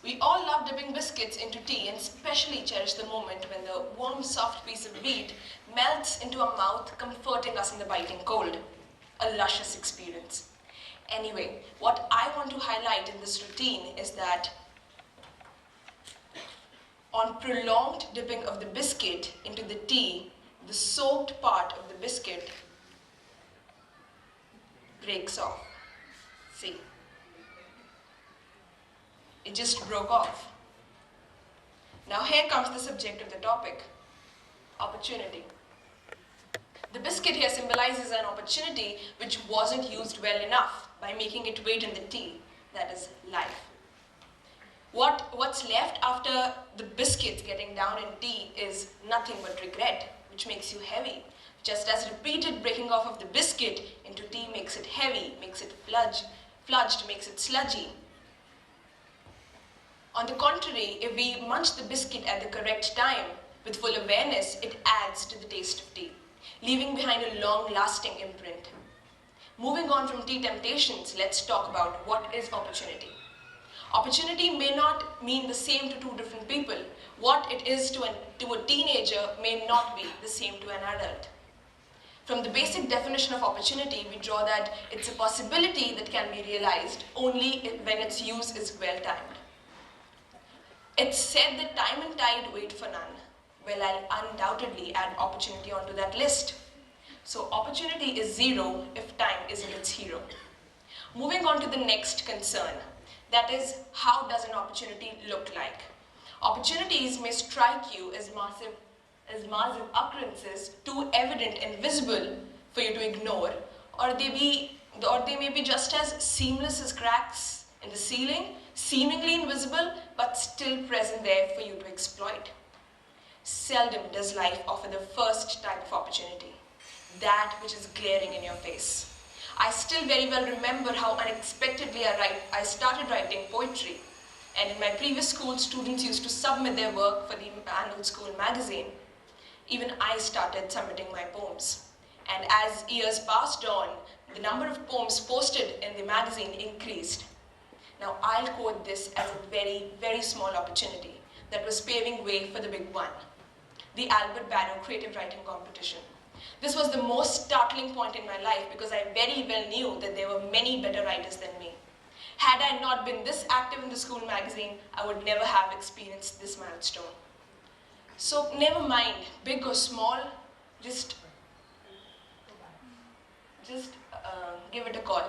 We all love dipping biscuits into tea and especially cherish the moment when the warm, soft piece of wheat melts into our mouth, comforting us in the biting cold. A luscious experience. Anyway, what I want to highlight in this routine is that on prolonged dipping of the biscuit into the tea, the soaked part of the biscuit breaks off. See, it just broke off. Now here comes the subject of the topic, opportunity. The biscuit here symbolizes an opportunity which wasn't used well enough by making it wait in the tea, that is life. What's left after the biscuits getting down in tea is nothing but regret, which makes you heavy. Just as repeated breaking off of the biscuit into tea makes it heavy, makes it fludged, makes it sludgy. On the contrary, if we munch the biscuit at the correct time, with full awareness, it adds to the taste of tea, leaving behind a long-lasting imprint. Moving on from tea temptations, let's talk about what is opportunity. Opportunity may not mean the same to two different people. What it is to a teenager may not be the same to an adult. From the basic definition of opportunity, we draw that it's a possibility that can be realized only when its use is well-timed. It's said that time and tide wait for none. Well, I'll undoubtedly add opportunity onto that list. So opportunity is zero if time isn't its hero. Moving on to the next concern. That is, how does an opportunity look like? Opportunities may strike you as massive occurrences, too evident and visible for you to ignore, or they may be just as seamless as cracks in the ceiling, seemingly invisible, but still present there for you to exploit. Seldom does life offer the first type of opportunity, that which is glaring in your face. I still very well remember how unexpectedly I started writing poetry. And in my previous school, students used to submit their work for the annual school magazine. Even I started submitting my poems. And as years passed on, the number of poems posted in the magazine increased. Now I'll quote this as a very, very small opportunity that was paving way for the big one, the Albert Barrow Creative Writing Competition. This was the most startling point in my life because I very well knew that there were many better writers than me. Had I not been this active in the school magazine, I would never have experienced this milestone. So never mind, big or small, just give it a call.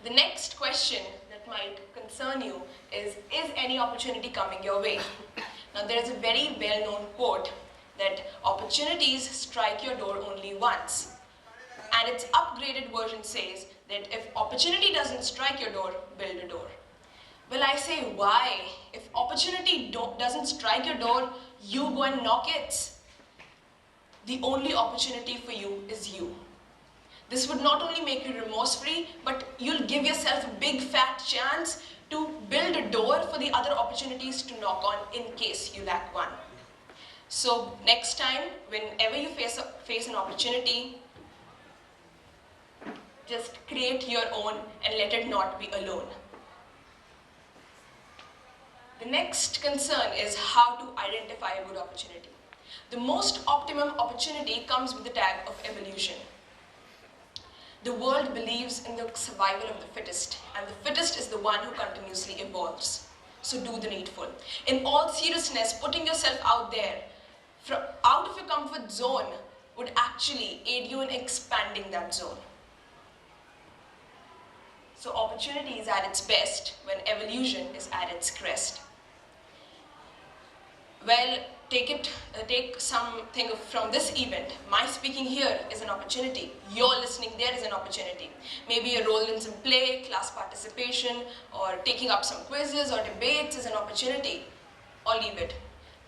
The next question that might concern you is any opportunity coming your way? Now there is a very well-known quote that opportunities strike your door only once. And its upgraded version says that if opportunity doesn't strike your door, build a door. Well, I say, why? If opportunity doesn't strike your door, you go and knock it. The only opportunity for you is you. This would not only make you remorse-free, but you'll give yourself a big fat chance to build a door for the other opportunities to knock on in case you lack one. So next time, whenever you face an opportunity, just create your own and let it not be alone. The next concern is how to identify a good opportunity. The most optimum opportunity comes with the tag of evolution. The world believes in the survival of the fittest, and the fittest is the one who continuously evolves. So do the needful. In all seriousness, putting yourself out there, out of your comfort zone, would actually aid you in expanding that zone. So opportunity is at its best when evolution is at its crest. Well, take something from this event. My speaking here is an opportunity. Your listening there is an opportunity. Maybe a role in some play, class participation, or taking up some quizzes or debates is an opportunity. Or leave it.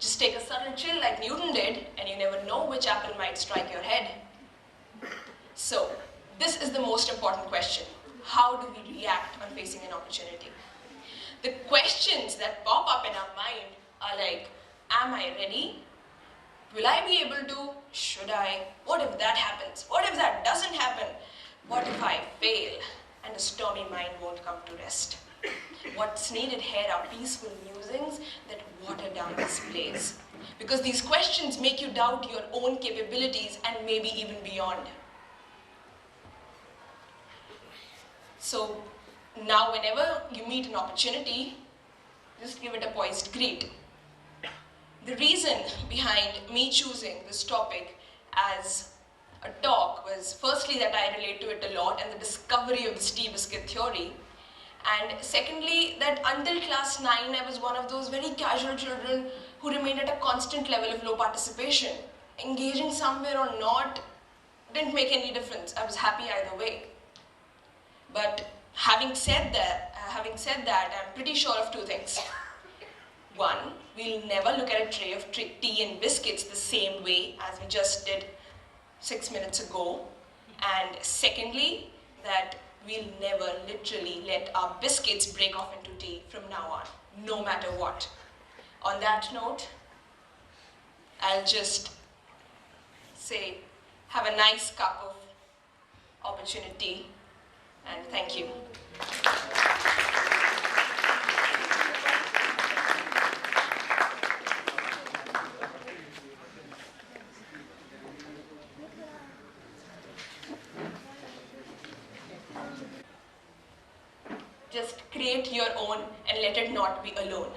Just take a subtle chill like Newton did, and you never know which apple might strike your head. So, this is the most important question. How do we react on facing an opportunity? The questions that pop up in our mind are like, am I ready? Will I be able to? Should I? What if that happens? What if that doesn't happen? What if I fail? And a stormy mind won't come to rest. What's needed here are peaceful musings that water down displays. Because these questions make you doubt your own capabilities and maybe even beyond. So now whenever you meet an opportunity, just give it a poised greet. The reason behind me choosing this topic as a talk was firstly that I relate to it a lot and the discovery of this tea biscuit theory. And secondly, that until class 9, I was one of those very casual children who remained at a constant level of low participation. Engaging somewhere or not didn't make any difference. I was happy either way. But having said that, I'm pretty sure of two things. One, we'll never look at a tray of tea and biscuits the same way as we just did 6 minutes ago. And secondly, that we'll never literally let our biscuits break off into tea from now on, no matter what. On that note, I'll just say, have a nice cup of opportunity, and thank you. Just create your own and let it not be alone.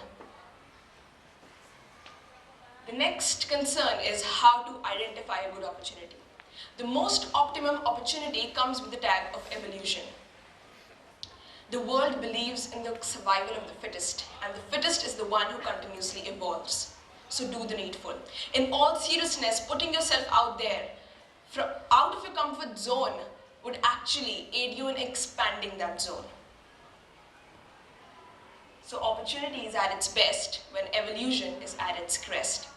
The next concern is how to identify a good opportunity. The most optimum opportunity comes with the tag of evolution. The world believes in the survival of the fittest, and the fittest is the one who continuously evolves. So do the needful. In all seriousness, putting yourself out there, out of your comfort zone, would actually aid you in expanding that zone. So opportunity is at its best when evolution is at its crest.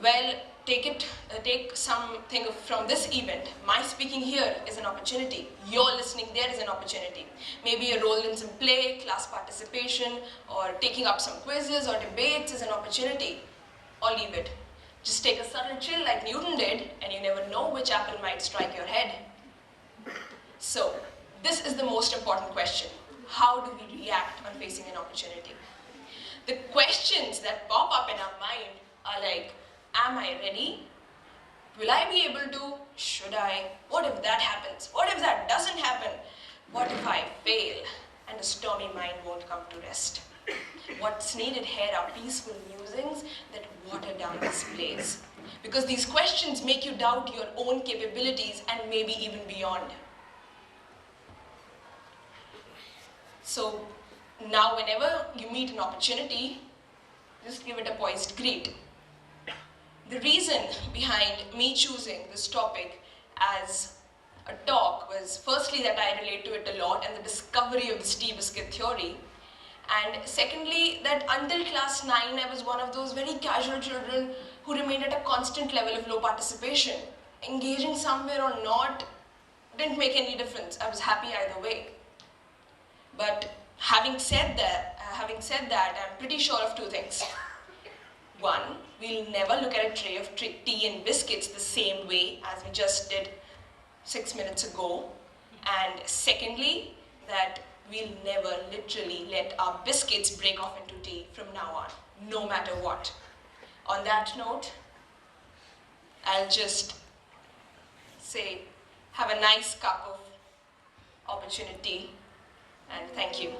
Well, take something from this event. My speaking here is an opportunity. Your listening there is an opportunity. Maybe a role in some play, class participation, or taking up some quizzes or debates is an opportunity. Or leave it. Just take a subtle chill like Newton did, and you never know which apple might strike your head. So, this is the most important question. How do we react on facing an opportunity? The questions that pop up in our mind are like, am I ready? Will I be able to? Should I? What if that happens? What if that doesn't happen? What if I fail? And a stormy mind won't come to rest. What's needed here are peaceful musings that water down displays. Because these questions make you doubt your own capabilities and maybe even beyond. So now whenever you meet an opportunity, just give it a poised greet. The reason behind me choosing this topic as a talk was firstly that I relate to it a lot and the discovery of this tea biscuit theory. And secondly, that until class 9, I was one of those very casual children who remained at a constant level of low participation. Engaging somewhere or not didn't make any difference. I was happy either way. But having said that, I'm pretty sure of two things. One, we'll never look at a tray of tea and biscuits the same way as we just did 6 minutes ago. And secondly, that we'll never literally let our biscuits break off into tea from now on, no matter what. On that note, I'll just say, have a nice cup of opportunity, and thank you.